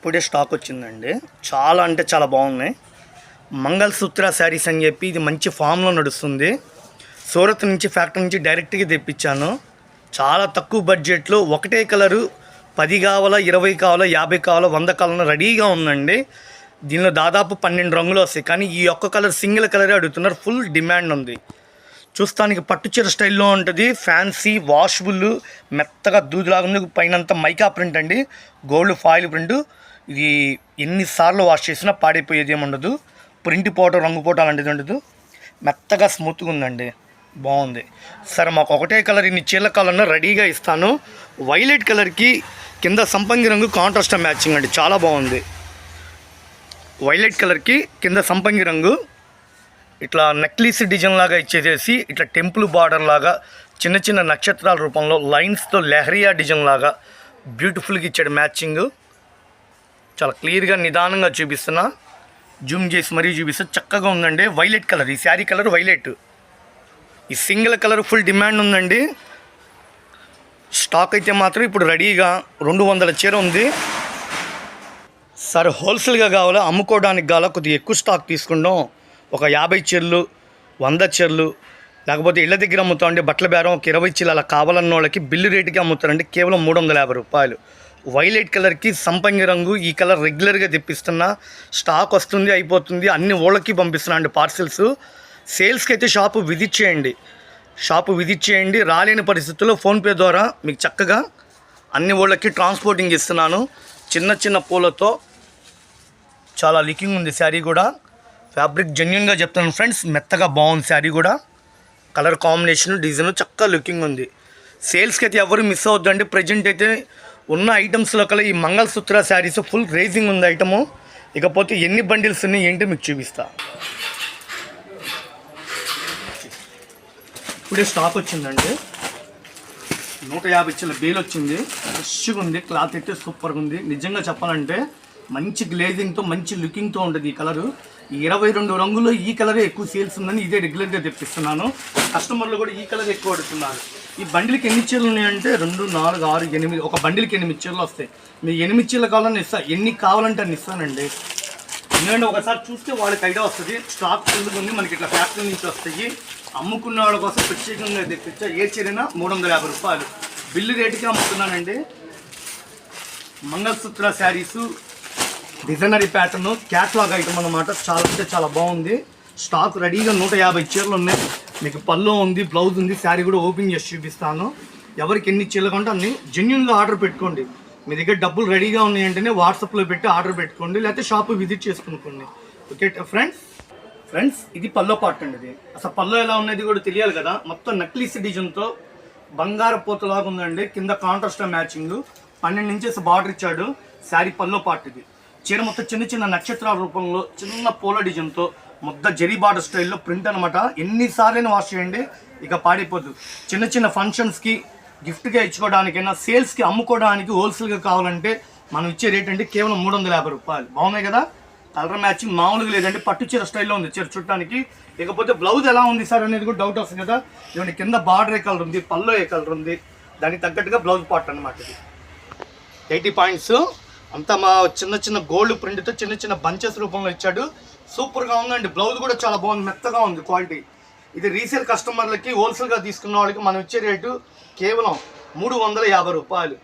ఇప్పుడే స్టాక్ వచ్చిందండి. చాలా అంటే చాలా బాగున్నాయి. మంగళసూత్ర శారీస్ అని చెప్పి ఇది మంచి ఫామ్లో నడుస్తుంది. సూరత్ నుంచి ఫ్యాక్టరీ నుంచి డైరెక్ట్గా తెప్పించాను. చాలా తక్కువ బడ్జెట్లో ఒకటే కలరు 10 కావాలా, 20 కావాలా, 50 కావాలా, 100 కావాలన్నా రెడీగా ఉందండి. దీనిలో దాదాపు 12 రంగులు వస్తాయి. కానీ ఈ ఒక్క కలర్ సింగిల్ కలరే అడుగుతున్నారు. ఫుల్ డిమాండ్ ఉంది. చూస్తానికి పట్టుచీర స్టైల్లో ఉంటుంది. ఫ్యాన్సీ వాషబుల్ మెత్తగా దూదిలాగా ఉంది. పైనంతా మైకా ప్రింట్ అండి, గోల్డ్ ఫాయిల్ ప్రింట్. ఇది ఎన్నిసార్లు వాష్ చేసినా పాడైపోయేది ఏముండదు. ప్రింట్ పోవటం, రంగు పోవటం అలాంటిది ఉండదు. మెత్తగా స్మూత్గా ఉందండి, బాగుంది. సరే, మాకు ఒకటే కలర్ ఇన్ని చీరల కావాలన్నా రెడీగా ఇస్తాను. వైలెట్ కలర్కి కింద సంపంగి రంగు కాంట్రాస్ట్ మ్యాచింగ్ అండి, చాలా బాగుంది. వైలెట్ కలర్కి కింద సంపంగి రంగు ఇట్లా నెక్లెస్ డిజైన్ లాగా ఇచ్చేసేసి ఇట్లా టెంపుల్ బార్డర్ లాగా చిన్న చిన్న నక్షత్రాల రూపంలో లైన్స్తో లెహరియా డిజైన్ లాగా బ్యూటిఫుల్గా ఇచ్చాడు మ్యాచింగ్. చాలా క్లియర్గా నిదానంగా చూపిస్తున్నా, జూమ్ చేసి మరీ చూపిస్తా. చక్కగా ఉందండి. వైలెట్ కలర్, ఈ శారీ కలర్ వైలెట్. ఈ సింగిల్ కలర్ ఫుల్ డిమాండ్ ఉందండి. స్టాక్ అయితే మాత్రం ఇప్పుడు రెడీగా 200 చీర ఉంది. సరే, హోల్సేల్గా కావాలా, అమ్ముకోవడానికి కావాలా, కొద్దిగా ఎక్కువ స్టాక్ తీసుకుంటాం. ఒక 50 చీరలు, 100 చీరలు, లేకపోతే ఇళ్ళ దగ్గర అమ్ముతామండి. బట్టల బేరం ఒక 20 చీరలు అలా కావాలన్న వాళ్ళకి బిల్లు రేటుకి అమ్ముతారండి. కేవలం 350 రూపాయలు. వైలెట్ కలర్కి సంపంగి రంగు, ఈ కలర్ రెగ్యులర్గా తెప్పిస్తున్నా. స్టాక్ వస్తుంది, అయిపోతుంది. అన్ని ఊళ్ళకి పంపిస్తున్నా అండి పార్సిల్స్. సేల్స్కి అయితే షాపు విజిట్ చేయండి. రాలేని పరిస్థితుల్లో ఫోన్పే ద్వారా మీకు చక్కగా అన్ని ఊళ్ళకి ట్రాన్స్పోర్టింగ్ ఇస్తున్నాను. చిన్న చిన్న పూలతో చాలా లుకింగ్ ఉంది శారీ కూడా. ఫ్యాబ్రిక్ జెన్యున్గా చెప్తున్నాను ఫ్రెండ్స్, మెత్తగా బాగుంది శారీ కూడా. కలర్ కాంబినేషన్, డిజైన్ చక్కగా లుకింగ్ ఉంది. సేల్స్కి అయితే ఎవరు మిస్ అవుద్దండి. ప్రజెంట్ అయితే ఉన్న ఐటమ్స్లో కల్లా ఈ మంగళసూత్ర శారీస్ ఫుల్ రేజింగ్ ఉంది ఐటము. ఇకపోతే ఎన్ని బండిల్స్ ఉన్నాయి ఏంటి మీకు చూపిస్తా. ఇప్పుడే స్టాక్ వచ్చిందండి. 150 చీరల బేల్ వచ్చింది. ఫ్రెష్గా ఉంది. క్లాత్ అయితే సూపర్గా ఉంది. నిజంగా చెప్పాలంటే మంచి గ్లేజింగ్తో, మంచి లుకింగ్తో ఉంటుంది ఈ కలరు. 22 రంగుల్లో ఈ కలరే ఎక్కువ సేల్స్ ఉందని ఇదే రెగ్యులర్గా తెప్పిస్తున్నాను. కస్టమర్లు కూడా ఈ కలర్ ఎక్కువ అడుగుతున్నారు. ఈ బండిల్కి ఎన్ని చీరలు ఉన్నాయంటే 2, 4, 6, 8, ఒక బండిల్కి 8 చీరలు వస్తాయి. మీరు 8 చీరలు కావాలని ఎన్ని కావాలంటే అన్ని ఇస్తానండి. ఎందుకంటే ఒకసారి చూస్తే వాళ్ళకి ఐడియా వస్తుంది. స్టాక్ ఫుల్గా ఉంది, మనకి ఇట్లా ఫ్యాక్టరీ నుంచి వస్తాయి. అమ్ముకున్న వాళ్ళ కోసం ప్రత్యేకంగా తెప్పించా. ఏ చీరైనా 350 రూపాయలు బిల్లు రేటుకి అమ్ముతున్నానండి. Mangalsutra sarees designer pattern catalogue item అన్నమాట. చాలా అంటే చాలా బాగుంది. స్టాక్ రెడీగా 150 చీరలు ఉన్నాయి. మీకు పల్లో ఉంది, బ్లౌజ్ ఉంది. శారీ కూడా ఓపెన్ చేసి చూపిస్తాను. ఎవరికి ఎన్ని చీరలు కంటే అన్ని జెన్యున్గా ఆర్డర్ పెట్టుకోండి. మీ దగ్గర డబ్బులు రెడీగా ఉన్నాయంటేనే వాట్సాప్లో పెట్టి ఆర్డర్ పెట్టుకోండి, లేకపోతే షాపు విజిట్ చేసుకునుకోండి. ఓకే ఫ్రెండ్స్, ఇది పల్లో పార్ట్ అండి. ఇది అసలు పల్లో ఎలా ఉన్నది కూడా తెలియాలి కదా. మొత్తం నక్లీస్ డిజైన్తో బంగారు పోతలాగా ఉందండి. కింద కాంట్రాస్ట్ మ్యాచింగ్ 12 ఇంచెస్ బార్డర్ ఇచ్చాడు. శారీ పల్లో పార్ట్. ఇది చీర మొత్తం చిన్న చిన్న నక్షత్రాల రూపంలో చిన్న పూల డిజైన్తో మొత్తం జరీ బార్డర్ స్టైల్లో ప్రింట్ అనమాట. ఎన్నిసార్లైనా వాష్ చేయండి, ఇక పాడైపోద్దు. చిన్న చిన్న ఫంక్షన్స్కి గిఫ్ట్గా ఇచ్చుకోవడానికైనా, సేల్స్కి అమ్ముకోవడానికి హోల్సేల్గా కావాలంటే మనం ఇచ్చే రేట్ అంటే కేవలం 350 రూపాయలు. బాగున్నాయి కదా. కలర్ మ్యాచింగ్ మామూలుగా లేదంటే పట్టు చీర స్టైల్లో ఉంది చీర చుట్టానికి. ఇకపోతే బ్లౌజ్ ఎలా ఉంది సార్ అనేది కూడా డౌట్ వస్తుంది కదా. ఇవన్నీ కింద బార్డర్ ఏ కలర్ ఉంది, పల్లో ఏ కలర్ ఉంది, దానికి తగ్గట్టుగా బ్లౌజ్ పార్ట్ అనమాట. ఇది 80 పాయింట్స్ అంతా మా చిన్న చిన్న గోల్డ్ ప్రింట్తో చిన్న చిన్న బంచెస్ రూపంలో ఇచ్చాడు. సూపర్గా ఉందండి. బ్లౌజ్ కూడా చాలా బాగుంది, మెత్తగా ఉంది క్వాలిటీ. ఇది రీసేల్ కస్టమర్లకి, హోల్సేల్గా తీసుకున్న వాళ్ళకి మనం ఇచ్చే రేటు కేవలం 350 రూపాయలు.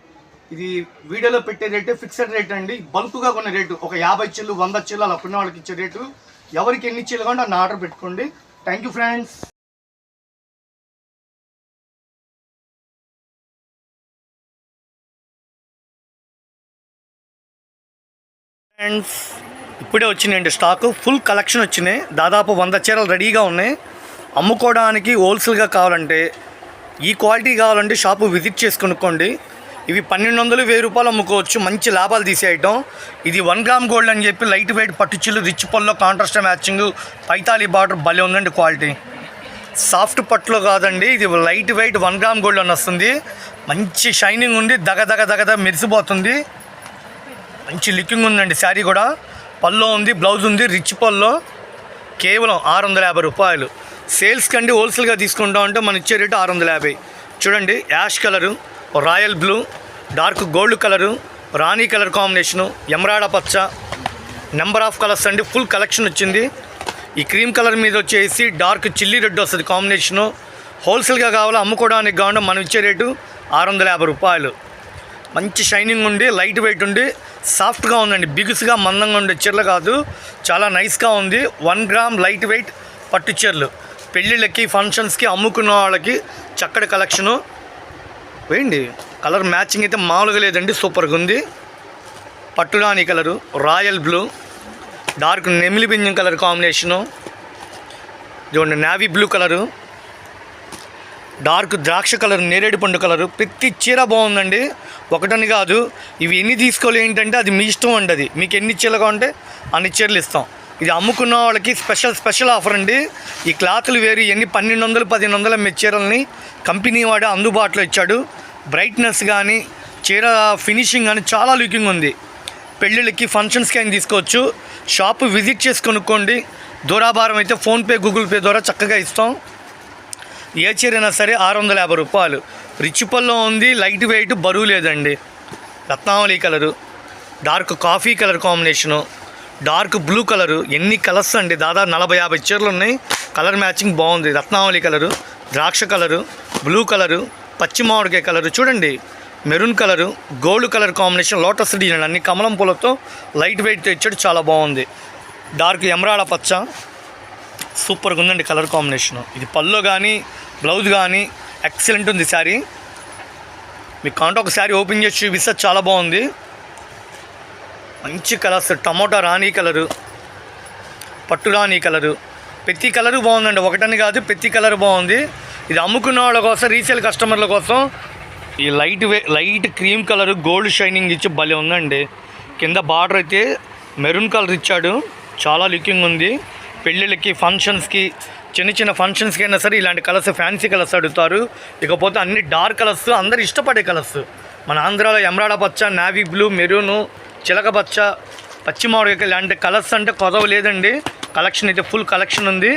ఇది వీడియోలో పెట్టే రేటు ఫిక్స్డ్ రేట్ అండి. బల్క్గా కొనే రేటు ఒక 50 చీరలు, 100 చీరలు అలా కొన్న వాళ్ళకి ఇచ్చే రేటు. ఎవరికి ఎన్ని చీరలు కావాలంటే అన్న ఆర్డర్ పెట్టుకోండి. Thank you friends. ఇప్పుడే వచ్చినాయండి స్టాక్. ఫుల్ కలెక్షన్ వచ్చినాయి. దాదాపు 100 చీరలు రెడీగా ఉన్నాయి. అమ్ముకోవడానికి హోల్సేల్గా కావాలంటే, ఈ క్వాలిటీ కావాలంటే షాపు విజిట్ చేసి కొనుక్కోండి. ఇవి 1200, 1000 రూపాయలు అమ్ముకోవచ్చు. మంచి లాభాలు తీసే ఐటమ్. ఇది 1 గ్రామ్ గోల్డ్ అని చెప్పి లైట్ వెయిట్ పట్టు చీరలు, రిచ్ పల్లో కాంట్రాస్ట్ మ్యాచింగ్, పైతాలి బార్డర్ భలే ఉందండి క్వాలిటీ. సాఫ్ట్ పట్టులో కాదండి, ఇది లైట్ వెయిట్ 1 గ్రామ్ గోల్డ్ అని వస్తుంది. మంచి షైనింగ్ ఉంది, దగదగ మెరిసిపోతుంది. మంచి లుకింగ్ ఉందండి. శారీ కూడా పల్లో ఉంది, బ్లౌజ్ ఉంది, రిచ్ పల్లో. కేవలం 650 రూపాయలు. సేల్స్ కండి హోల్సేల్గా తీసుకుంటాం అంటే మనం ఇచ్చే రేటు 650. చూడండి, ash colour, royal blue, dark gold colour, రాణి కలర్ కాంబినేషను, ఎమరాడ పచ్చ, నెంబర్ ఆఫ్ కలర్స్ అండి. ఫుల్ కలెక్షన్ వచ్చింది. ఈ క్రీమ్ కలర్ మీద వచ్చేసి డార్క్ చిల్లీ రెడ్ వస్తుంది కాంబినేషను. హోల్సేల్గా కావాలో అమ్ముకోవడానికి కావాలంటే మనం ఇచ్చే రేటు 650 రూపాయలు. మంచి షైనింగ్ ఉండి, లైట్ వెయిట్ ఉండి, సాఫ్ట్గా ఉందండి. బిగుసుగా మందంగా ఉండే చీరలు కాదు, చాలా నైస్గా ఉంది. 1 గ్రామ్ లైట్ వెయిట్ పట్టు చీరలు పెళ్ళిళ్ళకి, ఫంక్షన్స్కి అమ్ముకున్న వాళ్ళకి చక్కటి కలెక్షను. వేయండి, కలర్ మ్యాచింగ్ అయితే మామూలుగా లేదండి, సూపర్గా ఉంది. పట్టురాణి కలరు, రాయల్ బ్లూ, డార్క్ నెమిలి బింజం కలర్ కాంబినేషను, చూడండి నేవీ బ్లూ కలరు, డార్క్ ద్రాక్ష కలర్, నేరేడు పండు కలరు. ప్రతి చీర బాగుందండి, ఒకటని కాదు. ఇవి ఎన్ని తీసుకోవాలి ఏంటంటే అది మీ ఇష్టం అండి. అది మీకు ఎన్ని చీరలు కావాలంటే అన్ని చీరలు ఇస్తాం. ఇది అమ్ముకున్న వాళ్ళకి స్పెషల్ ఆఫర్ అండి. ఈ క్లాతులు వేరు, ఎన్ని 1200, 1500 అమ్మే చీరల్ని కంపెనీ వాడే అందుబాటులో ఇచ్చాడు. బ్రైట్నెస్ కానీ, చీర ఫినిషింగ్ కానీ చాలా లుకింగ్ ఉంది. పెళ్ళిళ్ళకి, ఫంక్షన్స్కి అయినా తీసుకోవచ్చు. షాపు విజిట్ చేసి కొనుక్కోండి. దూరాభారం అయితే ఫోన్పే, గూగుల్ పే ద్వారా చక్కగా ఇస్తాం. ఏ చీర అయినా సరే 650 రూపాయలు. రిచ్ పల్లో ఉంది, లైట్ వెయిట్, బరువు లేదండి. రత్నావళి colour, dark coffee colour combination, dark blue colour. ఎన్ని కలర్స్ అండి, దాదాపు 40-50 చీరలు ఉన్నాయి. కలర్ మ్యాచింగ్ బాగుంది. రత్నావళి కలరు, ద్రాక్ష కలరు, బ్లూ కలరు, పచ్చి మామిడికాయ కలరు, చూడండి maroon colour, gold colour combination, lotus design, అన్ని కమలం పూలతో లైట్ వెయిట్తో ఇచ్చాడు, చాలా బాగుంది. డార్క్ ఎమరాడ పచ్చ, సూపర్గా ఉందండి కలర్ కాంబినేషను. ఇది పల్లో కానీ, బ్లౌజ్ కానీ ఎక్సలెంట్ ఉంది శారీ. మీకు కాంటే ఒక శారీ ఓపెన్ చేసి చూపిస్తే చాలా బాగుంది. మంచి కలర్స్, టమోటా రాణి కలరు, పట్టు రాణి కలరు, ప్రతి కలరు బాగుందండి, ఒకటని కాదు, ప్రతి కలర్ బాగుంది. ఇది అమ్ముకున్న వాళ్ళ కోసం, రీసేల్ కస్టమర్ల కోసం. ఈ light cream colour, gold shining ఇచ్చి భలే ఉందండి. కింద బార్డర్ అయితే మెరూన్ కలర్ ఇచ్చాడు, చాలా లుకింగ్ ఉంది. పెళ్ళిళ్ళకి, ఫంక్షన్స్కి, చిన్న ఫంక్షన్స్కి అయినా సరే ఇలాంటి కలర్స్, ఫ్యాన్సీ కలర్స్ అడుగుతారు. ఇకపోతే అన్ని డార్క్ కలర్స్, అందరు ఇష్టపడే కలర్స్. మన ఆంధ్రాలో ఎమరాడ పచ్చ, నావీ బ్లూ, మెరూను, చిలక పచ్చ, పచ్చి మామిడికాయ, ఇలాంటి కలర్స్ అంటే కొదవ లేదండి. కలెక్షన్ అయితే ఫుల్ కలెక్షన్ ఉంది.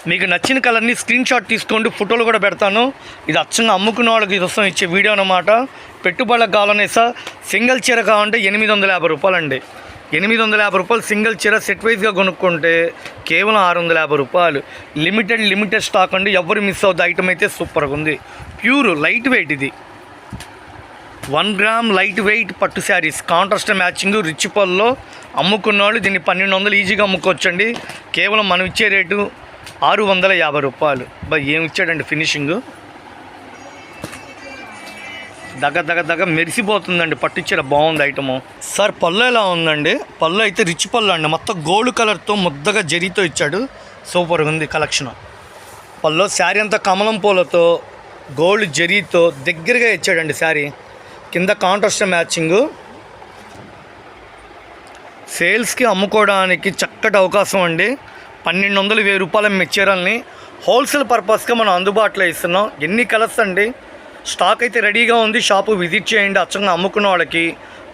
మీకు నచ్చిన కలర్ని స్క్రీన్ షాట్ తీసుకోండి, ఫోటోలు కూడా పెడతాను. ఇది అచ్చంగా అమ్ముకున్న వాళ్ళకి కోసం ఇచ్చే వీడియో అన్నమాట. పెట్టుబడులకు కావాలనే సార్ సింగిల్ చీర కావాలంటే 850 రూపాయలు అండి. 850 రూపాయలు సింగిల్ చీర సెట్ వైజ్గా కొనుక్కుంటే కేవలం 650 రూపాయలు. లిమిటెడ్ స్టాక్ అండి, ఎవరు మిస్ అవుతుంది. ఐటమ్ అయితే సూపర్గా ఉంది, ప్యూర్ లైట్ వెయిట్. ఇది 1 గ్రామ్ లైట్ వెయిట్ పట్టు శారీస్, కాంట్రాస్ట్ మ్యాచింగ్, రిచ్ పల్లో అమ్ముకున్న వాళ్ళు దీన్ని 1200 ఈజీగా అమ్ముకోవచ్చండి. కేవలం మనం ఇచ్చే రేటు 650 రూపాయలు. ఏమి ఇచ్చాడండి ఫినిషింగ్, దగ్గర మెరిసిపోతుందండి. పట్టించే బాగుంది ఐటము. సార్ పళ్ళు ఎలా ఉందండి? పళ్ళు అయితే రిచ్ పళ్ళు అండి, మొత్తం గోల్డ్ కలర్తో ముద్దగా జరీతో ఇచ్చాడు, సూపర్గా ఉంది కలెక్షన్. పళ్ళు శారీ అంతా కమలం పూలతో గోల్డ్ జరీతో దగ్గరగా ఇచ్చాడండి శారీ. కింద కాంట్రాస్ట్ మ్యాచింగు. సేల్స్కి అమ్ముకోవడానికి చక్కటి అవకాశం అండి. 1200-1000 రూపాయల చీరల్ని హోల్సేల్ పర్పస్గా మనం అందుబాటులో ఇస్తున్నాం. ఎన్ని కలర్స్ అండి, స్టాక్ అయితే రెడీగా ఉంది. షాపు విజిట్ చేయండి. అచ్చంగా అమ్ముకున్న వాళ్ళకి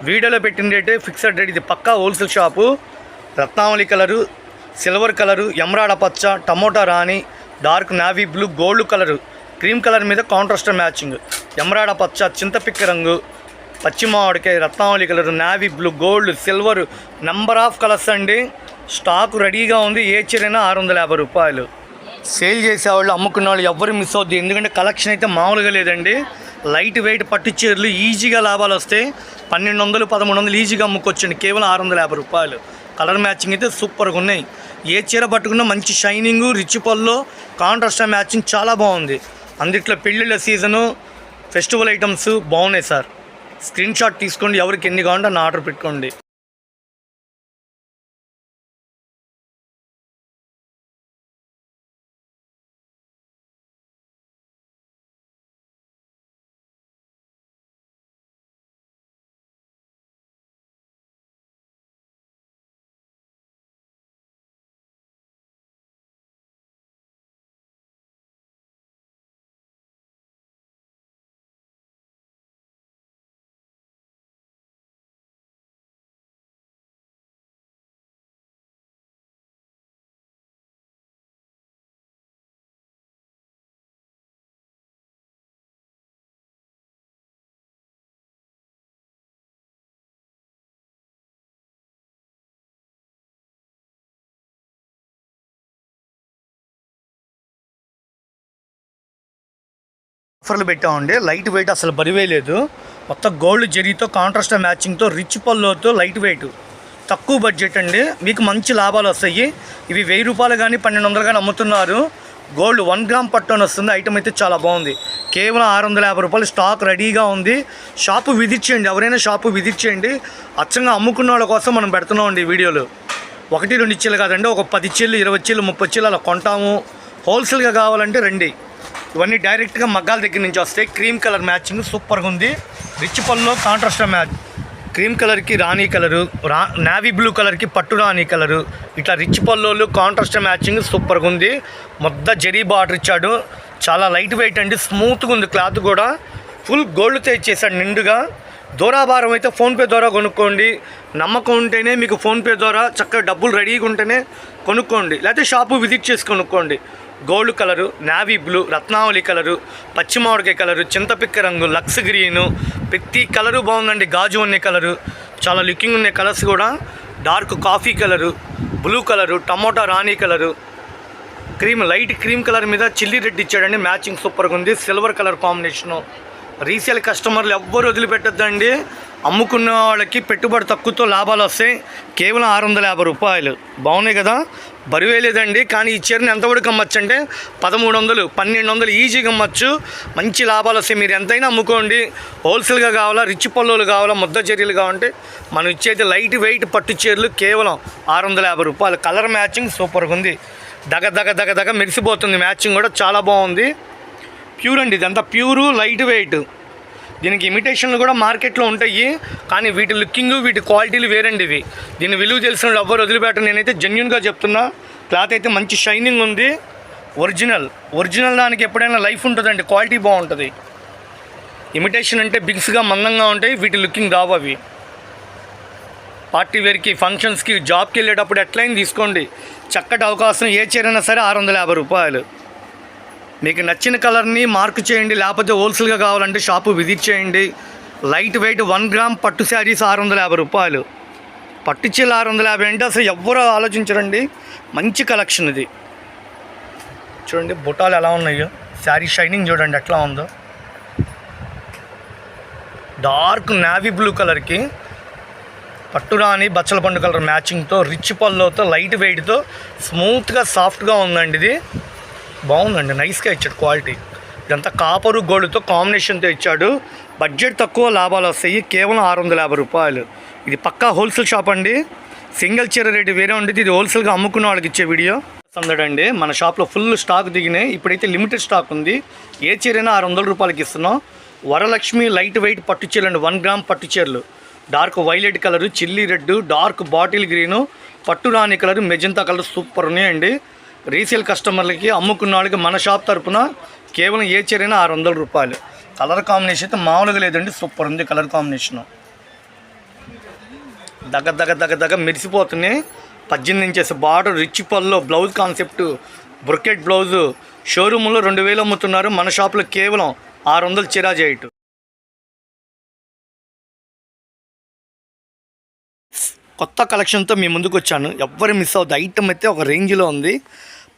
వీడియోలో పెట్టిన రేటే ఫిక్స్డ్ రేట్. ఇది పక్కా హోల్సేల్ షాపు. రత్నావళి కలరు, సిల్వర్ కలరు, ఎమరాడ పచ్చ, టమోటా రాణి, dark navy blue, gold colour, cream colour మీద కాంట్రాస్ట్ మ్యాచింగ్, ఎమరాడ పచ్చ, చింతపిక్క రంగు, పచ్చి మామిడికాయ, రత్నావళి colour, navy blue, gold, silver, number of colours అండి. స్టాక్ రెడీగా ఉంది. ఏ చీరైనా 650 రూపాయలు. సేల్ చేసేవాళ్ళు, అమ్ముకున్న వాళ్ళు ఎవ్వరు మిస్ అవుద్ది, ఎందుకంటే కలెక్షన్ అయితే మామూలుగా లేదండి. లైట్ వెయిట్ పట్టు చీరలు ఈజీగా లాభాలు వస్తాయి. 1200-1300 ఈజీగా అమ్ముకోవచ్చండి, కేవలం 650 రూపాయలు. కలర్ మ్యాచింగ్ అయితే సూపర్గా ఉన్నాయి. ఏ చీర పట్టుకున్నా మంచి షైనింగు, రిచ్ పల్లో, కాంట్రాస్ట్ మ్యాచింగ్ చాలా బాగుంది. అందుట్లో పెళ్ళిళ్ళ సీజను, ఫెస్టివల్ ఐటమ్స్ బాగున్నాయి సార్. స్క్రీన్ షాట్ తీసుకోండి, ఎవరికి ఎన్ని కావాలంటే అన్న ఆర్డర్ పెట్టుకోండి. ఆఫర్లు పెట్టామండి. లైట్ వెయిట్ అసలు బరివే లేదు. మొత్తం గోల్డ్ జరీతో కాంట్రాస్ట్ మ్యాచింగ్తో రిచ్ పళ్ళుతో లైట్ వెయిట్ తక్కువ బడ్జెట్ అండి. మీకు మంచి లాభాలు వస్తాయి. ఇవి 1000 రూపాయలు కానీ 1200 కానీ అమ్ముతున్నారు. గోల్డ్ 1 గ్రామ్ పట్టు అని వస్తుంది. ఐటమ్ అయితే చాలా బాగుంది. కేవలం 650 రూపాయలు స్టాక్ రెడీగా ఉంది. షాపు విజిట్ చేయండి. ఎవరైనా షాపు విజిట్ చేయండి. అచ్చంగా అమ్ముకున్న వాళ్ళ కోసం మనం పెడుతున్నామండి ఈ వీడియోలు. 1-2 చీలు కాదండి, ఒక 10 చీలు 20 చీలు 30 చీలు అలా కొంటాము. హోల్సేల్గా కావాలంటే రండి. ఇవన్నీ డైరెక్ట్గా మగ్గాల దగ్గర నుంచి వస్తాయి. క్రీమ్ కలర్ మ్యాచింగ్ సూపర్గా ఉంది. రిచ్ పళ్ళులో కాంట్రాస్ట్ మ్యాచ్. క్రీమ్ కలర్కి రాణి కలరు, నావీ బ్లూ కలర్కి పట్టు రాణి కలరు, ఇట్లా రిచ్ పళ్ళోళ్ళు కాంట్రాస్ట్ మ్యాచింగ్ సూపర్గా ఉంది. మొత్తం జరీ బార్డర్ ఇచ్చాడు. చాలా లైట్ వెయిట్ అండి, స్మూత్గా ఉంది. క్లాత్ కూడా ఫుల్ గోల్డ్తో ఇచ్చేసాడు నిండుగా. దూరాభారం అయితే ఫోన్పే ద్వారా కొనుక్కోండి. నమ్మకం ఉంటేనే మీకు ఫోన్పే ద్వారా చక్కగా డబ్బులు రెడీగా ఉంటేనే కొనుక్కోండి, లేకపోతే షాపు విజిట్ చేసి కొనుక్కోండి. గోల్డ్ కలరు, నావీ బ్లూ, రత్నావళి కలరు, పచ్చిమామిడికాయ కలరు, చింతపిక్క రంగు, లక్స్ గ్రీను, ప్రతి కలరు బాగుందండి. గాజు అనే కలరు చాలా లుకింగ్ ఉన్న కలర్స్ కూడా. Dark coffee colour, blue colour, tomato రాణి కలరు, లైట్ క్రీమ్ కలర్ మీద చిల్లీ రెడ్ ఇచ్చాడండి. మ్యాచింగ్ సూపర్గా ఉంది. Silver colour combination. రీసేల్ కస్టమర్లు ఎవ్వరు వదిలిపెట్టద్దండి. అమ్ముకున్న వాళ్ళకి పెట్టుబడి తక్కువతో లాభాలు వస్తాయి. కేవలం 650 రూపాయలు. బాగున్నాయి కదా, బరువే లేదండి. కానీ ఈ చీరని ఎంతవరకు అమ్మచ్చు అంటే 1300, 1200 ఈజీగా అమ్మచ్చు. మంచి లాభాలు వస్తాయి. మీరు ఎంతైనా అమ్ముకోండి. హోల్సేల్గా కావాలా, రిచ్ పళ్ళులు కావాలా, ముద్ద చీరలు కావాలంటే మనం ఇచ్చేది లైట్ వెయిట్ పట్టు చీరలు కేవలం 650 రూపాయలు. కలర్ మ్యాచింగ్ సూపర్గా ఉంది. దగ మెరిసిపోతుంది. మ్యాచింగ్ కూడా చాలా బాగుంది. ప్యూర్ అండి, ఇదంతా ప్యూరు లైట్ వెయిట్. దీనికి ఇమిటేషన్లు కూడా మార్కెట్లో ఉంటాయి, కానీ వీటి లుకింగ్ వీటి క్వాలిటీలు వేరండి. ఇవి దీని విలువ తెలిసిన వాళ్ళు ఎవ్వరు వదిలిపెట్టరు. నేనైతే జెన్యున్గా చెప్తున్నా. క్లాత్ అయితే మంచి షైనింగ్ ఉంది. ఒరిజినల్ దానికి ఎప్పుడైనా లైఫ్ ఉంటుందండి, క్వాలిటీ బాగుంటుంది. ఇమిటేషన్ అంటే బిగ్స్గా మందంగా ఉంటాయి. వీటి లుకింగ్ రావు. అవి పార్టీ వేర్కి, ఫంక్షన్స్కి, జాబ్కి వెళ్ళేటప్పుడు ఎట్లయినా తీసుకోండి. చక్కటి అవకాశం. ఏ చీరైనా సరే 650 రూపాయలు. మీకు నచ్చిన కలర్ని మార్క్ చేయండి, లేకపోతే హోల్సేల్గా కావాలంటే షాపు విజిట్ చేయండి. లైట్ వెయిట్ 1 గ్రామ్ పట్టు శారీస్ 650 రూపాయలు. పట్టు చీరలు 650 అంటే అసలు ఎవ్వరూ ఆలోచించరండి. మంచి కలెక్షన్ ఇది. చూడండి బుటాలు ఎలా ఉన్నాయో, శారీ షైనింగ్ చూడండి ఎట్లా ఉందో. డార్క్ నావీ బ్లూ కలర్కి పట్టురాని బచ్చల పండు కలర్ మ్యాచింగ్తో రిచ్ పళ్ళుతో లైట్ వెయిట్తో స్మూత్గా సాఫ్ట్గా ఉందండి. ఇది బాగుందండి, నైస్గా ఇచ్చాడు క్వాలిటీ. ఇదంతా కాపరు గోల్డ్తో కాంబినేషన్తో ఇచ్చాడు. బడ్జెట్ తక్కువ, లాభాలు వస్తాయి. కేవలం 650 రూపాయలు. ఇది పక్కా హోల్సేల్ షాప్ అండి. సింగిల్ చీర రేటు వేరే ఉండేది. ఇది హోల్సేల్గా అమ్ముకున్న వాళ్ళకి ఇచ్చే వీడియో సందడండి. మన షాప్లో ఫుల్ స్టాక్ దిగినాయి. ఇప్పుడైతే లిమిటెడ్ స్టాక్ ఉంది. ఏ చీరైనా 600 రూపాయలకి ఇస్తున్నాం. వరలక్ష్మి లైట్ వెయిట్ పట్టు చీరలు అండి, 1 గ్రామ్ పట్టు చీరలు. Dark violet colour, chilli red, dark bottle green, పట్టు రాణి కలరు, మెజంతా కలర్ సూపర్ ఉన్నాయండి. రీసేల్ కస్టమర్లకి, అమ్ముకున్న వాళ్ళకి మన షాప్ తరపున కేవలం ఏ చీరైనా 600 రూపాయలు. కలర్ కాంబినేషన్ అయితే మామూలుగా లేదండి, సూపర్ ఉంది కలర్ కాంబినేషను. దగ్గర మెరిసిపోతున్నాయి. 18 ఇంచెస్ బార్డర్, రిచ్ పళ్ళు, బ్లౌజ్ కాన్సెప్ట్, బ్రొకెట్ బ్లౌజు. షోరూంలో 2000 అమ్ముతున్నారు. మన షాప్లో కేవలం 600 చీరా చేయటు. కొత్త కలెక్షన్తో మీ ముందుకు వచ్చాను. ఎవ్వరు మిస్ అవుతుంది. ఐటమ్ అయితే ఒక రేంజ్లో ఉంది.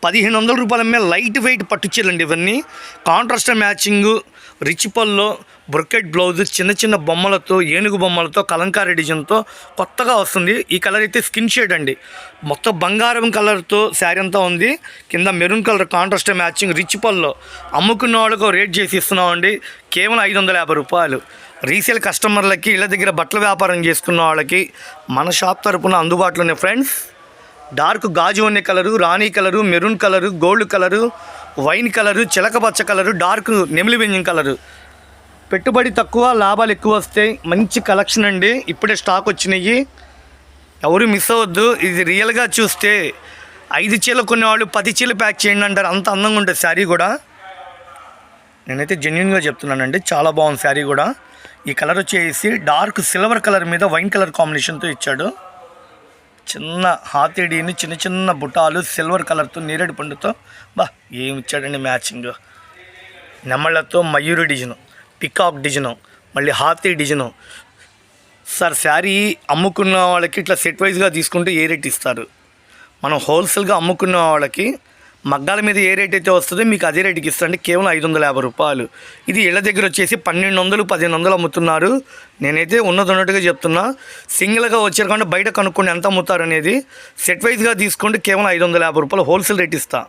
1500 రూపాయల మీద లైట్ వెయిట్ పట్టు చీరలండి ఇవన్నీ. కాంట్రాస్ట్ మ్యాచింగు, రిచ్ పళ్ళు, బ్రొకెట్ బ్లౌజ్, చిన్న బొమ్మలతో, ఏనుగు బొమ్మలతో, కలంకారీ డిజైన్తో కొత్తగా వస్తుంది. ఈ కలర్ అయితే స్కిన్ షేడ్ అండి. మొత్తం బంగారం కలర్తో శారీ అంతా ఉంది. కింద maroon colour contrast matching, rich పళ్ళు. అమ్ముకున్న వాళ్ళకు రేట్ చేసి ఇస్తున్నామండి. కేవలం 550 రూపాయలు. రీసేల్ కస్టమర్లకి, ఇళ్ళ దగ్గర బట్టల వ్యాపారం చేసుకున్న వాళ్ళకి మన షాప్ తరపున అందుబాటులోనే ఫ్రెండ్స్. డార్క్ గాజు అనే కలరు, రాణి colour, maroon colour, gold colour, wine colour, చిలక పచ్చ కలరు, డార్క్ నెమిలి వెంజం కలరు. పెట్టుబడి తక్కువ, లాభాలు ఎక్కువ వస్తాయి. మంచి కలెక్షన్ అండి. ఇప్పుడే స్టాక్ వచ్చినాయి. ఎవరు మిస్ అవ్వద్దు. ఇది రియల్గా చూస్తే 5 చీరలు కొనేవాళ్ళు 10 చీరలు ప్యాక్ చేయండి అంటారు. అంత అందంగా ఉంటుంది శారీ కూడా. నేనైతే జెన్యున్గా చెప్తున్నానండి, చాలా బాగుంది శారీ కూడా. ఈ కలర్ వచ్చేసి డార్క్ సిల్వర్ కలర్ మీద వైన్ కలర్ కాంబినేషన్తో ఇచ్చాడు. చిన్న హాతీడీని, చిన్న బుటాలు, సిల్వర్ కలర్తో, నేరేడు పండుతో ఏమి ఇచ్చాడండి మ్యాచింగ్. నెమళ్ళతో మయూరి డిజైను, పికాక్ డిజైను, మళ్ళీ హాతీ డిజైను. సార్ శారీ అమ్ముకున్న వాళ్ళకి ఇట్లా సెట్ వైజ్గా తీసుకుంటే ఏ రేట్ ఇస్తారు? మనం హోల్సేల్గా అమ్ముకున్న వాళ్ళకి మగ్గాల మీద ఏ రేట్ అయితే వస్తుందో మీకు అదే రేటుకి ఇస్తాండి, కేవలం 550 రూపాయలు. ఇది ఇళ్ళ దగ్గర వచ్చేసి 1200, 1500 అమ్ముతున్నారు. నేనైతే ఉన్నట్టుగా చెప్తున్నా. సింగిల్గా వచ్చారు కాబట్టి బయట కనుక్కోండి ఎంత అమ్ముతారు అనేది. సెట్ వైజ్గా తీసుకోండి, కేవలం 550 రూపాయలు హోల్సేల్ రేట్ ఇస్తా.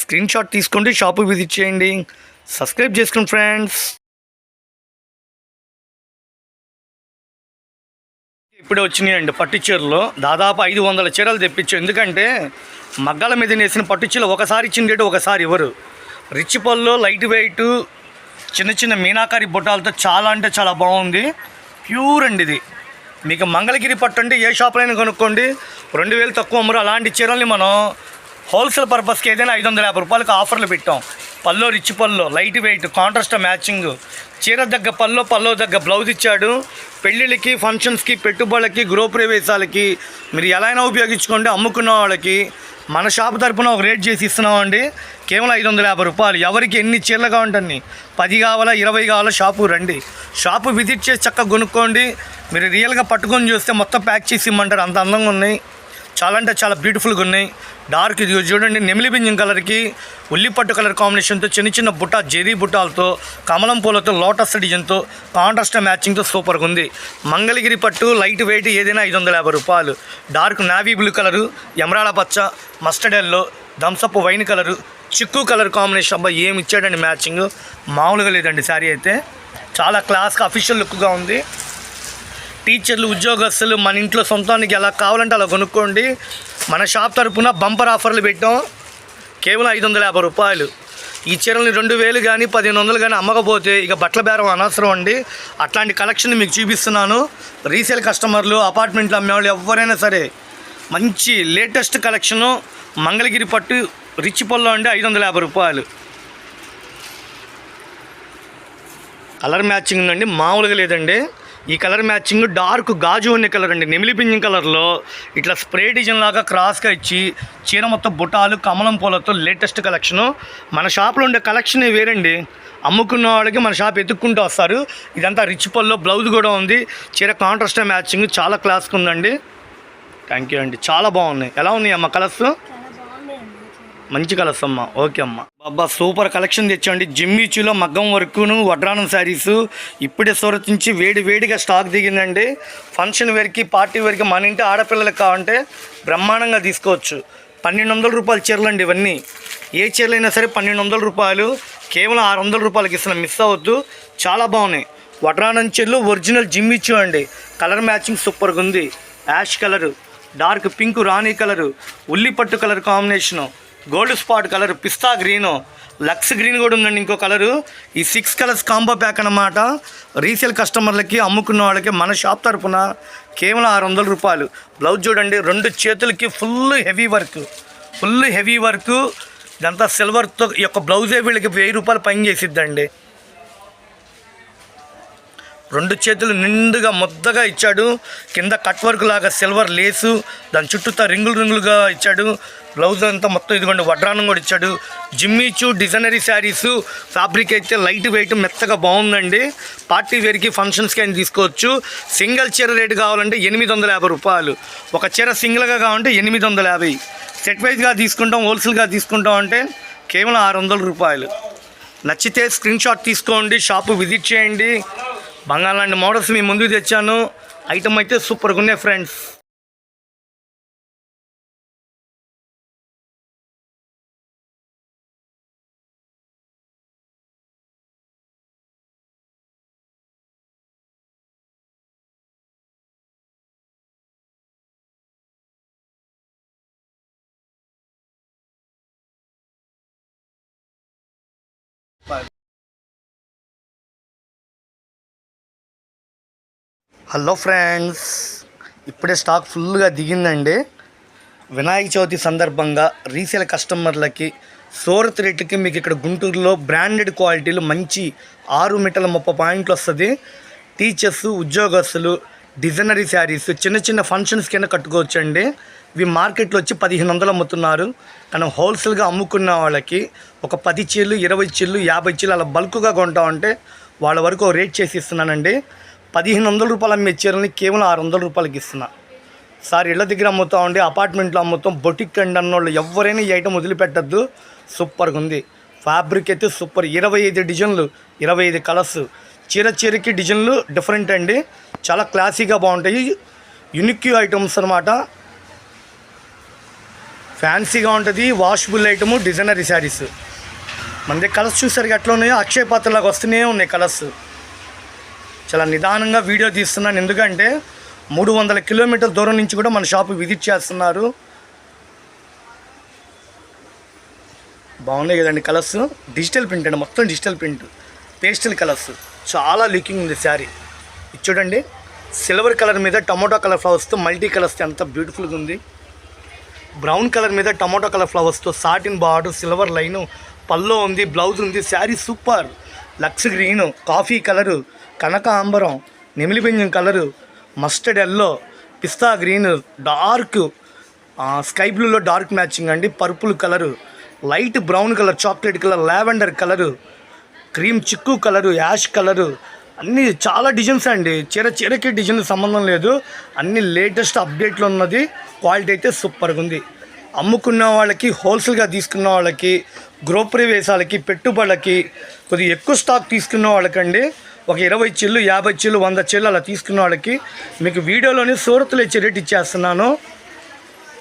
స్క్రీన్ షాట్ తీసుకోండి, షాపు విజిట్ చేయండి, సబ్స్క్రైబ్ చేసుకోండి ఫ్రెండ్స్. ఇప్పుడే వచ్చినాయండి పట్టు చీరలు, దాదాపు 500 చీరలు తెప్పించాం. ఎందుకంటే మగ్గాల మీద వేసిన పట్టు చీరలు ఒకసారి ఇచ్చిన రేటు ఒకసారి ఇవ్వరు. రిచ్ పళ్ళు, లైట్ వెయిట్, చిన్న చిన్న మీనాకారి బుట్టాలతో చాలా అంటే చాలా బాగుంది. ప్యూర్ అండి ఇది. మీకు మంగళగిరి పట్టు అంటే ఏ షాప్లో కొనుక్కోండి, 2000 తక్కువ అమ్మరు. అలాంటి చీరల్ని మనం హోల్సేల్ పర్పస్కి ఏదైనా 550 రూపాయలకి ఆఫర్లు పెట్టాం. పల్లో రిచ్ పల్లో, లైట్ వెయిట్, కాంట్రాస్ట్ మ్యాచింగ్, చీర దగ్గ పల్లో దగ్గ బ్లౌజ్ ఇచ్చాడు. పెళ్ళిళ్ళకి, ఫంక్షన్స్కి, పెట్టుబడులకి, గృహప్రవేశాలకి మీరు ఎలా అయినా ఉపయోగించుకోండి. అమ్ముకున్న వాళ్ళకి మన షాప్ తరపున ఒక రేట్ చేసి ఇస్తున్నామండి, కేవలం 550 రూపాయలు. ఎవరికి ఎన్ని చీరలు కావాలంటే 10 కావాలా, 20 కావాలా, షాపు రండి. షాపు విజిట్ చేసి చక్కగా కొనుక్కోండి. మీరు రియల్గా పట్టుకొని చూస్తే మొత్తం ప్యాక్ చేసి ఇమ్మంటారు, అంత అందంగా ఉన్నాయి. చాలా అంటే చాలా బ్యూటిఫుల్గా ఉన్నాయి. డార్క్ ఇది చూడండి, నెమిలి పింఛం కలర్కి ఉల్లిపట్టు కలర్ కాంబినేషన్తో, చిన్న చిన్న బుట్ట జెరీ బుట్టాలతో, కమలం పూలతో, లోటస్ డిజైన్తో, కాంట్రాస్ట్ మ్యాచింగ్తో సూపర్గా ఉంది. మంగళగిరి పట్టు లైట్ వెయిట్ ఏదైనా 550 రూపాయలు. డార్క్ నావీ బ్లూ కలరు, ఎమరాల పచ్చ, mustard yellow, Thums Up wine colour, చిక్కు కలర్ కాంబినేషన్. అబ్బా ఏమి ఇచ్చాడండి మ్యాచింగ్, మామూలుగా లేదండి. శారీ అయితే చాలా క్లాస్గా అఫీషియల్ లుక్గా ఉంది. టీచర్లు, ఉద్యోగస్తులు మన ఇంట్లో సొంతానికి ఎలా కావాలంటే అలా కొనుక్కోండి. మన షాప్ తరపున బంపర్ ఆఫర్లు పెట్టాం, కేవలం 550 రూపాయలు. ఈ చీరల్ని 2000 కానీ 1500 కానీ అమ్మకపోతే ఇక బట్టల బేరం అనవసరం అండి. అట్లాంటి కలెక్షన్ మీకు చూపిస్తున్నాను. రీసేల్ కస్టమర్లు, అపార్ట్మెంట్లు అమ్మేవాళ్ళు ఎవరైనా సరే మంచి లేటెస్ట్ కలెక్షను. మంగళగిరి పట్టు రిచ్ పళ్ళు అండి, 550 రూపాయలు. కలర్ మ్యాచింగ్ ఉందండి, మామూలుగా లేదండి. ఈ కలర్ మ్యాచింగ్ డార్క్ గాజు ఉన్న కలర్ అండి, నెమిలి పింఛం కలర్లో ఇట్లా స్ప్రే డిజైన్ లాగా క్రాస్గా ఇచ్చి చీర మొత్తం బుటాలు, కమలం పూలతో లేటెస్ట్ కలెక్షను. మన షాప్లో ఉండే కలెక్షన్ వేరండి. అమ్ముకున్న వాళ్ళకి మన షాప్ ఎత్తుక్కుంటూ వస్తారు. ఇదంతా రిచ్ పల్లో, బ్లౌజ్ కూడా ఉంది. చీర కాంట్రాస్ట్ మ్యాచింగ్ చాలా క్లాస్గా ఉందండి. థ్యాంక్ యూ అండి, చాలా బాగున్నాయి. ఎలా ఉన్నాయి అమ్మ కలర్స్? మంచి కలర్స్ అమ్మ. ఓకే అమ్మ. బాబా సూపర్ కలెక్షన్ తెచ్చండి. జిమ్మిచీలో మగ్గం వర్కును, వడ్రానం శారీసు ఇప్పుడే సూరత్ నుంచి వేడిగా స్టాక్ దిగిందండి. ఫంక్షన్ వేర్కి, పార్టీ వేర్కి, మన ఇంటి ఆడపిల్లలకి కావాలంటే బ్రహ్మాండంగా తీసుకోవచ్చు. 1200 రూపాయల చీరలు అండి ఇవన్నీ. ఏ చీరలైనా సరే 1200 రూపాయలు, కేవలం 600 రూపాయలకి ఇస్తున్నాం. మిస్ అవ్వద్దు, చాలా బాగున్నాయి. వడ్రానం చీరలు ఒరిజినల్ జిమ్మిచూ అండి. కలర్ మ్యాచింగ్ సూపర్గా ఉంది. యాష్ కలరు, డార్క్ పింక్, రాణి కలరు, ఉల్లిపట్టు colour combination, gold spot colour, pista green, lux green కూడా ఉందండి ఇంకో కలరు. ఈ 6 కలర్స్ కాంబో ప్యాక్ అన్నమాట. రీసేల్ కస్టమర్లకి, అమ్ముకున్న వాళ్ళకి మన షాప్ తరపున కేవలం 600 రూపాయలు. బ్లౌజ్ చూడండి, 2 చేతులకి ఫుల్ హెవీ వర్క్. ఇదంతా సిల్వర్తో. ఈ యొక్క బ్లౌజే వీళ్ళకి 1000 రూపాయలు పైన చేసిద్దండి. 2 చేతులు నిండుగా ముద్దగా ఇచ్చాడు. కింద కట్ వర్క్ లాగా సిల్వర్ లేసు, దాని చుట్టూతా రింగులుగా ఇచ్చాడు. బ్లౌజ్ అంతా మొత్తం ఇదిగోండి వడ్రానం కూడా ఇచ్చాడు. Jimmy Choo designery saris. ఫ్యాబ్రిక్ అయితే లైట్ వెయిట్, మెత్తగా బాగుందండి. పార్టీ వేర్కి, ఫంక్షన్స్కి అయినా తీసుకోవచ్చు. సింగిల్ చీర రేటు కావాలంటే 850 రూపాయలు. ఒక చీర సింగిల్గా కావాలంటే 850. సెట్ వైజ్గా తీసుకుంటాం, హోల్సేల్గా తీసుకుంటాం అంటే కేవలం 600 రూపాయలు. నచ్చితే స్క్రీన్ షాట్ తీసుకోండి, షాపు విజిట్ చేయండి. బంగాళ లాంటి మోడల్స్ మీ ముందుకు తెచ్చాను. ఐటమ్ అయితే సూపర్గా ఉన్నాయి ఫ్రెండ్స్. హలో ఫ్రెండ్స్, ఇప్పుడే స్టాక్ ఫుల్గా దిగిందండి. వినాయక చవితి సందర్భంగా రీసేల్ కస్టమర్లకి సూరత్ రేట్లకి మీకు ఇక్కడ గుంటూరులో బ్రాండెడ్ క్వాలిటీలు మంచి 6 మీటర్ల 30 పాయింట్లు వస్తుంది. టీచర్స్, ఉద్యోగస్తులు, డిజైనరీ శారీస్ చిన్న చిన్న ఫంక్షన్స్ కింద కట్టుకోవచ్చండి. ఇవి మార్కెట్లో వచ్చి 1500 అమ్ముతున్నారు. కానీ హోల్సేల్గా అమ్ముకున్న వాళ్ళకి ఒక 10 చీరలు, 20 చీరలు, 50 చీరలు అలా బల్క్గా కొంటామంటే వాళ్ళ వరకు రేట్ చేసి ఇస్తున్నానండి. 1500 రూపాయలు అమ్మే చీరల్ని కేవలం 600 రూపాయలకి ఇస్తున్నా. సార్ ఇళ్ళ దగ్గర అమ్ముతామండి, అపార్ట్మెంట్లో అమ్ముతాం, బొటిక్ అండి అన్నోళ్ళు ఎవరైనా ఈ ఐటమ్ వదిలిపెట్టద్దు. సూపర్గా ఉంది. ఫ్యాబ్రిక్ అయితే సూపర్. 25 డిజైన్లు, 25 కలర్స్. చీరకి డిజైన్లు డిఫరెంట్ అండి, చాలా క్లాసీగా బాగుంటాయి. యూనిక్ ఐటమ్స్ అనమాట, ఫ్యాన్సీగా ఉంటుంది. Washable item, designery saris. మన దగ్గర కలర్స్ చూసరికి ఎట్లా ఉన్నాయో అక్షయ పాత్రలాగా వస్తూనే ఉన్నాయి కలర్స్. చాలా నిదానంగా వీడియో తీస్తున్నాను, ఎందుకంటే 300 కిలోమీటర్ల దూరం నుంచి కూడా మన షాపు విజిట్ చేస్తున్నారు. బాగున్నాయి కదండి కలర్స్. డిజిటల్ ప్రింట్ అండి, మొత్తం డిజిటల్ ప్రింట్, పేస్టల్ కలర్స్. చాలా లుకింగ్ ఉంది శారీ. ఇది చూడండి, సిల్వర్ కలర్ మీద టమోటో కలర్ ఫ్లవర్స్తో మల్టీ కలర్స్ ఎంత బ్యూటిఫుల్గా ఉంది. బ్రౌన్ కలర్ మీద టమోటో కలర్ ఫ్లవర్స్తో satin border, silver line, pallu ఉంది, బ్లౌజ్ ఉంది. శారీ సూపర్. లక్స్ గ్రీను, కాఫీ కలరు, కనకాంబరం, నెమిలి బెంజం కలరు, మస్టర్డ్ ఎల్లో, పిస్తా గ్రీన్, డార్క్ స్కై బ్లూలో డార్క్ మ్యాచింగ్ అండి, purple colour, light brown colour, chocolate colour, lavender colour, cream చిక్కు కలరు, యాష్ కలరు, అన్నీ చాలా డిజైన్స్ అండి. చీరకి డిజైన్ సంబంధం లేదు, అన్నీ లేటెస్ట్ అప్డేట్లో ఉన్నది. క్వాలిటీ అయితే సూపర్గా ఉంది. అమ్ముకున్న వాళ్ళకి, హోల్సేల్గా తీసుకున్న వాళ్ళకి, గ్రోపరీ వేసాలకి, పెట్టుబడులకి, కొద్దిగా ఎక్కువ స్టాక్ తీసుకున్న వాళ్ళకండి, ఒక 20 చీళ్ళు, 50 చీళ్ళు, 100 చీళ్ళు అలా తీసుకున్న వాళ్ళకి మీకు వీడియోలోని సూరత్లో ఇచ్చే రేట్ ఇచ్చేస్తున్నాను.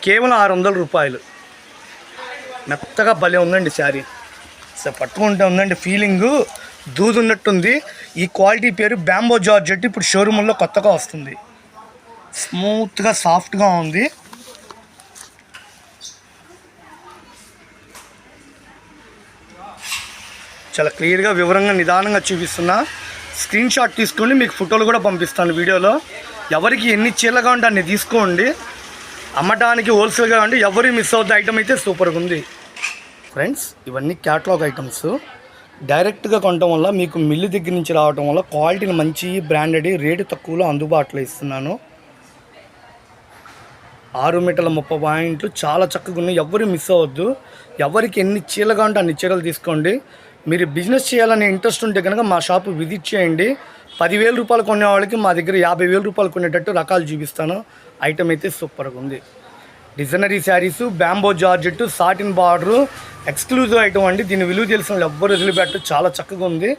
కేవలం 600 రూపాయలు. మెత్తగా భలే ఉందండి శారీ. సార్ పట్టుకుంటే ఉందండి, ఫీలింగు దూదు ఉన్నట్టుంది. ఈ క్వాలిటీ పేరు బ్యాంబో జార్జెట్. ఇప్పుడు షోరూంలో కొత్తగా వస్తుంది. స్మూత్గా సాఫ్ట్గా ఉంది. చాలా క్లియర్గా వివరంగా నిదానంగా చూపిస్తున్నా. స్క్రీన్ షాట్ తీసుకోండి, మీకు ఫోటోలు కూడా పంపిస్తాను వీడియోలో. ఎవరికి ఎన్ని చీరలుగా ఉంటే అన్ని తీసుకోండి. అమ్మటానికి హోల్సేల్గా ఉండి ఎవరు మిస్ అవుద్ది. ఐటమ్ అయితే సూపర్గా ఉంది ఫ్రెండ్స్. ఇవన్నీ క్యాటలాగ్ ఐటమ్స్. డైరెక్ట్గా కొనడం వల్ల, మీకు మిల్లు దగ్గర నుంచి రావడం వల్ల క్వాలిటీని మంచి బ్రాండెడ్, రేటు తక్కువలో అందుబాటులో ఇస్తున్నాను. 6 మీటర్ల 30 పాయింట్లు చాలా చక్కగా ఉన్నాయి. ఎవరు మిస్ అవ్వద్దు. ఎవరికి ఎన్ని చీరలుగా ఉంటే అన్ని చీరలు తీసుకోండి. మీరు బిజినెస్ చేయాలనే ఇంట్రెస్ట్ ఉంటే కనుక మా షాపు విజిట్ చేయండి. 10,000 రూపాయలు కొనే వాళ్ళకి మా దగ్గర 50,000 రూపాయలు కొనేటట్టు రకాలు చూపిస్తాను. ఐటమ్ అయితే సూపర్గా ఉంది. Designery saris, bamboo georgette, satin border, exclusive item అండి. దీని విలువ తెలిసిన వాళ్ళు ఎవ్వరు వదిలిపెట్టు. చాలా చక్కగా ఉంది.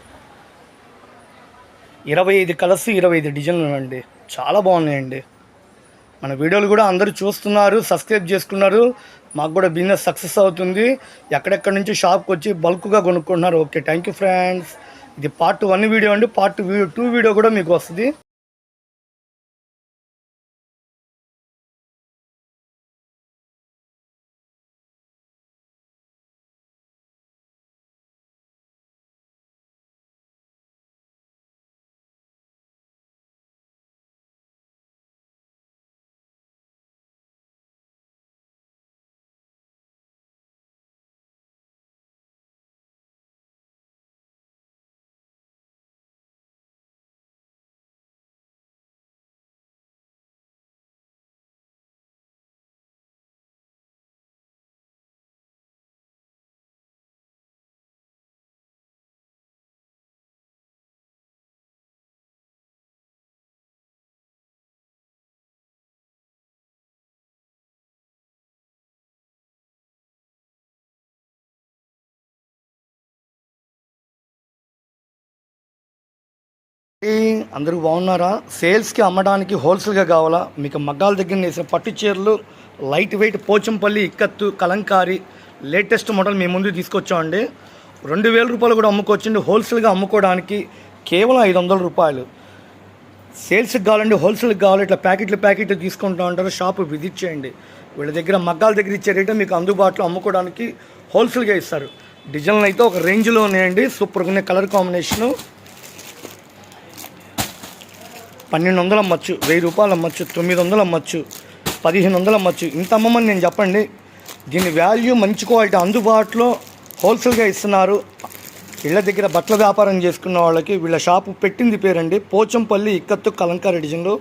25 కలర్స్, 25 డిజైన్లు అండి, చాలా బాగున్నాయండి. మన వీడియోలు కూడా అందరూ చూస్తున్నారు, సబ్స్క్రైబ్ చేసుకున్నారు. మాకు కూడా బిజినెస్ సక్సెస్ అవుతుంది. ఎక్కడెక్కడి నుంచి షాప్కి వచ్చి బల్క్గా కొనుక్కుంటున్నారు. Okay, thank you friends. ఇది పార్ట్ 1 వీడియో అండి. పార్ట్ 2 వీడియో కూడా మీకు వస్తుంది. అందరూ బాగున్నారా? సేల్స్కి, అమ్మడానికి, హోల్సేల్గా కావాలా? మీకు మగ్గాల దగ్గర వేసిన పట్టు చీరలు, light weight, Pochampally, ikat, Kalamkari latest model మేము ముందు తీసుకొచ్చామండి. 2,000 రూపాయలు కూడా అమ్ముకోవచ్చండి. హోల్సేల్గా అమ్ముకోవడానికి కేవలం 500 రూపాయలు. సేల్స్కి కావాలండి, హోల్సేల్కి కావాలి, ఇట్లా ప్యాకెట్లు తీసుకుంటూ ఉంటారు. షాపు విజిట్ చేయండి. వీళ్ళ దగ్గర మగ్గాల దగ్గర ఇచ్చే రేటు మీకు అందుబాటులో అమ్ముకోవడానికి హోల్సేల్గా ఇస్తారు. డిజైన్లు అయితే ఒక రేంజ్లో ఉన్నాయండి. సూపర్గా ఉన్నాయి. కలర్ కాంబినేషను 1,200 అమ్మచ్చు, 1,000 రూపాయలు అమ్మచ్చు, 900 అమ్మచ్చు, 1,500 అమ్మచ్చు. ఇంత అమ్మమని నేను చెప్పండి. దీని వాల్యూ, మంచి క్వాలిటీ, అందుబాటులో హోల్సేల్గా ఇస్తున్నారు. ఇళ్ళ దగ్గర బట్టల వ్యాపారం చేసుకున్న వాళ్ళకి వీళ్ళ షాపు పెట్టింది పేరండి పోచంపల్లి ఇక్కత్తు కలంకారీ డిజైన్లో.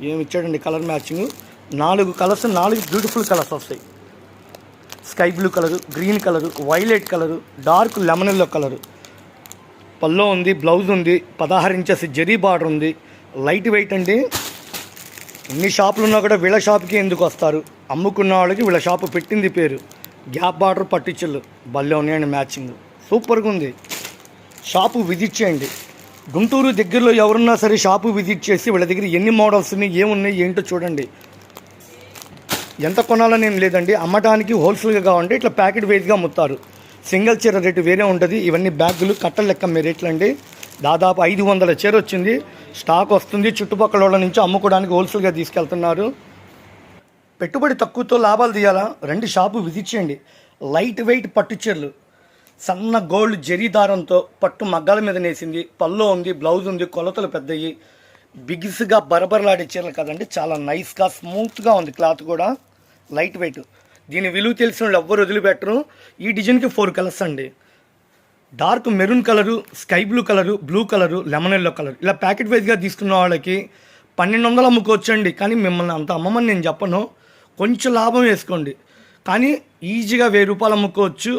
ఏమి ఇచ్చాడండి colour matching. 4 colours, 4 beautiful colours వస్తాయి. Sky blue colour, green colour, violet colour, dark lemon yellow colour. Pallu ఉంది, బ్లౌజ్ ఉంది, 16 ఇంచెస్ జరీ బార్డర్ ఉంది. లైట్ వెయిట్ అండి, ఎన్ని షాపులు ఉన్నా కూడా వీళ్ళ షాప్కి ఎందుకు వస్తారు? అమ్ముకున్న వాళ్ళకి వీళ్ళ షాపు పెట్టింది పేరు. గ్యాప్ బార్డర్ పట్టించులు భలే ఉన్నాయండి, మ్యాచింగ్ సూపర్గా ఉంది. షాపు విజిట్ చేయండి. గుంటూరు దగ్గరలో ఎవరున్నా సరే షాపు విజిట్ చేసి వీళ్ళ దగ్గర ఎన్ని మోడల్స్ ఉన్నాయి, ఏమున్నాయి ఏంటో చూడండి. ఎంత కొనాలని ఏం లేదండి, అమ్మటానికి హోల్సేల్గా కావాలంటే ఇట్లా ప్యాకెట్ వైజ్గా అమ్ముతారు. సింగిల్ చీర రేటు వేరే ఉంటుంది. ఇవన్నీ బ్యాగులు కట్టలు లెక్క మీ రేట్లు అండి. దాదాపు 500 చీర వచ్చింది, స్టాక్ వస్తుంది. చుట్టుపక్కల వాళ్ళ నుంచి అమ్ముకోవడానికి హోల్సేల్గా తీసుకెళ్తున్నారు. పెట్టుబడి తక్కువతో లాభాలు తీయాలా? రెండు షాపు విజిట్ చేయండి. లైట్ వెయిట్ పట్టు చీరలు, సన్న గోల్డ్ జరీ దారంతో పట్టు మగ్గాల మీద నేసింది, పల్లో ఉంది, బ్లౌజ్ ఉంది, కొలతలు పెద్దవి, బిగిస్గా బరబరలాడే చీరలు కదండి. చాలా నైస్గా స్మూత్గా ఉంది, క్లాత్ కూడా లైట్ వెయిట్. దీని విలువ తెలిసిన వాళ్ళు ఎవ్వరు వదిలిపెట్టరు. ఈ డిజైన్కి 4 కలర్స్ అండి. Dark maroon colour, sky blue colour, blue colour, lemon yellow colour. ఇలా ప్యాకెట్ వైజ్గా తీసుకున్న వాళ్ళకి 1200 అమ్ముకోవచ్చండి. కానీ మిమ్మల్ని అంత అమ్మమని నేను చెప్పను, కొంచెం లాభం వేసుకోండి. కానీ ఈజీగా 1000 రూపాయలు అమ్ముకోవచ్చు,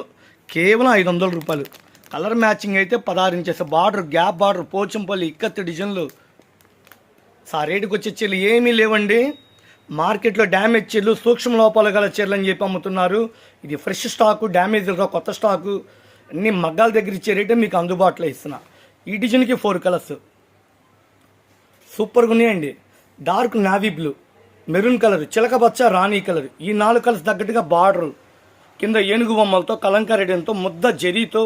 కేవలం 500 రూపాయలు. కలర్ మ్యాచింగ్ అయితే 16 inches border, gap border, Pochampally ikat డిజైన్లు. రేటుకి వచ్చే చీరలు ఏమీ లేవండి. మార్కెట్లో డ్యామేజ్ చీరలు, సూక్ష్మ లోపాలు గల చీరలు అని చెప్పి అమ్ముతున్నారు. ఇది ఫ్రెష్ స్టాకు, డ్యామేజ్ కొత్త స్టాకు, అన్ని మగ్గాల దగ్గర ఇచ్చే రేటే మీకు అందుబాటులో ఇస్తున్నా. ఈ డిజైన్కి 4 కలర్స్ సూపర్గా ఉన్నాయండి. Dark navy blue, maroon colour, చిలకపచ్చ, రాణి కలర్. ఈ 4 కలర్స్ తగ్గట్టుగా బార్డర్ కింద ఏనుగు బొమ్మలతో, కలంకారీతో, ముద్ద జరీతో,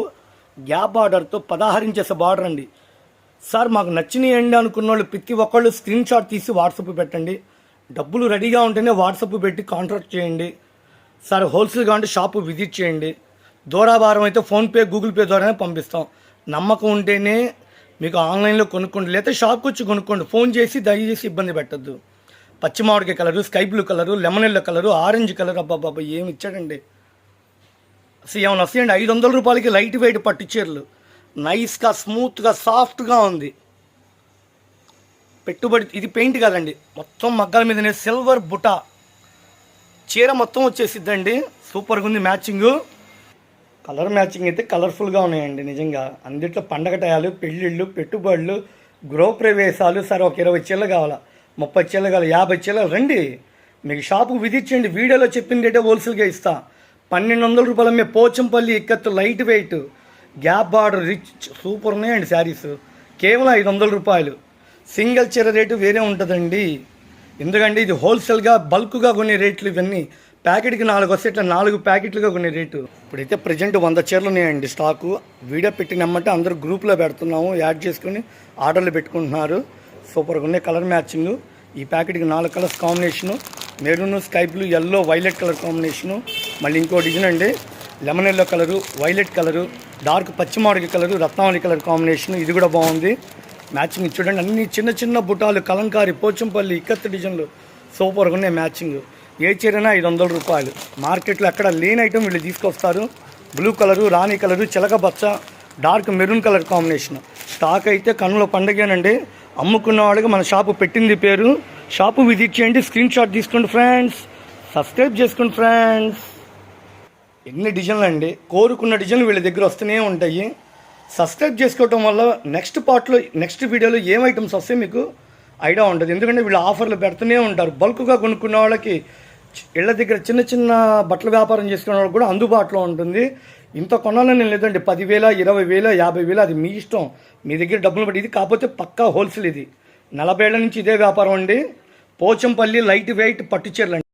గ్యాప్ బార్డర్తో 16 ఇంచెస్ బార్డర్ అండి. సార్ మాకు నచ్చినాయండి అనుకున్న వాళ్ళు ప్రతి ఒక్కళ్ళు స్క్రీన్ షాట్ తీసి వాట్సాప్ పెట్టండి. డబ్బులు రెడీగా ఉంటేనే వాట్సాప్ పెట్టి కాంట్రాక్ట్ చేయండి. సార్ హోల్సేల్గా అంటే షాపు విజిట్ చేయండి. దూరాభారం అయితే ఫోన్పే, గూగుల్ పే ద్వారానే పంపిస్తాం. నమ్మకం ఉంటేనే మీకు ఆన్లైన్లో కొనుక్కోండి, లేకపోతే షాప్కి వచ్చి కొనుక్కోండి. ఫోన్ చేసి దయచేసి ఇబ్బంది పెట్టద్దు. పచ్చి మామిడికాయ colour, sky blue colour, lemon yellow colour, orange colour. అబ్బాబ్బా ఏమి ఇచ్చాడండి. అసలు ఏమైనా వస్తాయండి. 500 రూపాయలకి లైట్ వెయిట్ పట్టు చీరలు, నైస్గా స్మూత్గా సాఫ్ట్గా ఉంది. పెట్టుబడి ఇది పెయింట్ కాదండి, మొత్తం మగ్గాల మీదనే సిల్వర్ బుటా చీర మొత్తం వచ్చేసిద్దండి. సూపర్గా ఉంది మ్యాచింగు. కలర్ మ్యాచింగ్ అయితే కలర్ఫుల్గా ఉన్నాయండి నిజంగా. అందుట్లో పండగ టయాలు, పెళ్ళిళ్ళు, పెట్టుబడులు, గృహప్రవేశాలు. సరే ఒక 20 చీరలు కావాలా, 30 చీరలు కావాలి, 50 చీరలు రండి. మీకు షాపుకు విధించండి. వీడియోలో చెప్పిన రేటే హోల్సేల్గా ఇస్తా. 1200 రూపాయలు అమ్మే Pochampally ikat light weight, gap border, rich super ఉన్నాయండి శారీస్. కేవలం 500 రూపాయలు. సింగిల్ చీర రేటు వేరే ఉంటుందండి. ఎందుకంటే ఇది హోల్సేల్గా బల్క్గా కొనే రేట్లు. ఇవన్నీ ప్యాకెట్కి 4 వస్తే ఇట్లా 4 ప్యాకెట్లుగా కొనే రేటు. ఇప్పుడైతే ప్రజెంట్ 100 చీరలు ఉన్నాయండి స్టాకు. వీడియో పెట్టినమ్మంటే అందరూ గ్రూప్లో పెడుతున్నాము, యాడ్ చేసుకుని ఆర్డర్లు పెట్టుకుంటున్నారు. సూపర్గా ఉన్నాయి కలర్ మ్యాచింగ్. ఈ ప్యాకెట్కి 4 colours combination, maroon, sky blue, yellow, violet colour combination. మళ్ళీ ఇంకో డిజైన్ అండి, lemon yellow colour, violet colour, dark పచ్చిమాడికి కలరు, రత్నావళి కలర్ కాంబినేషన్. ఇది కూడా బాగుంది మ్యాచింగ్. చూడండి అన్ని చిన్న చిన్న బుటాలు, కలంకారీ, పోచంపల్లి ఇక్కత్ డిజైన్లు సూపర్గా ఉన్నాయి మ్యాచింగ్. ఏ చీరైనా 500 రూపాయలు. మార్కెట్లో ఎక్కడ లేని ఐటమ్ వీళ్ళు తీసుకొస్తారు. బ్లూ కలరు, రాణి కలరు, చిలకపచ్చ, dark maroon colour combination. Stock అయితే కన్నుల పండగేనండి. అమ్ముకున్న వాళ్ళకి మన షాపు పెట్టింది పేరు. షాపు విజిట్ చేయండి, స్క్రీన్ షాట్ తీసుకోండి ఫ్రెండ్స్, సబ్స్క్రైబ్ చేసుకోండి ఫ్రెండ్స్. ఎన్ని డిజైన్లు అండి, కోరుకున్న డిజైన్లు వీళ్ళ దగ్గర వస్తూనే ఉంటాయి. సబ్స్క్రైబ్ చేసుకోవటం వల్ల నెక్స్ట్ పార్ట్లో, నెక్స్ట్ వీడియోలో ఏం ఐటమ్స్ వస్తాయి మీకు ఐడియా ఉంటుంది. ఎందుకంటే వీళ్ళు ఆఫర్లు పెడుతూనే ఉంటారు. బల్క్గా కొనుక్కున్న వాళ్ళకి, ఇళ్ళ దగ్గర చిన్న చిన్న బట్టల వ్యాపారం చేసుకునే వాళ్ళకి కూడా అందుబాటులో ఉంటుంది. ఇంత కొనాలని లేదండి, 10,000, 20,000, 50,000 అది మీ ఇష్టం, మీ దగ్గర డబ్బులు బట్టి. ఇది కాకపోతే పక్కా హోల్సేల్. ఇది 40 ఏళ్ల నుంచి ఇదే వ్యాపారం అండి. పోచంపల్లి లైట్ వెయిట్ పట్టు చీరలు.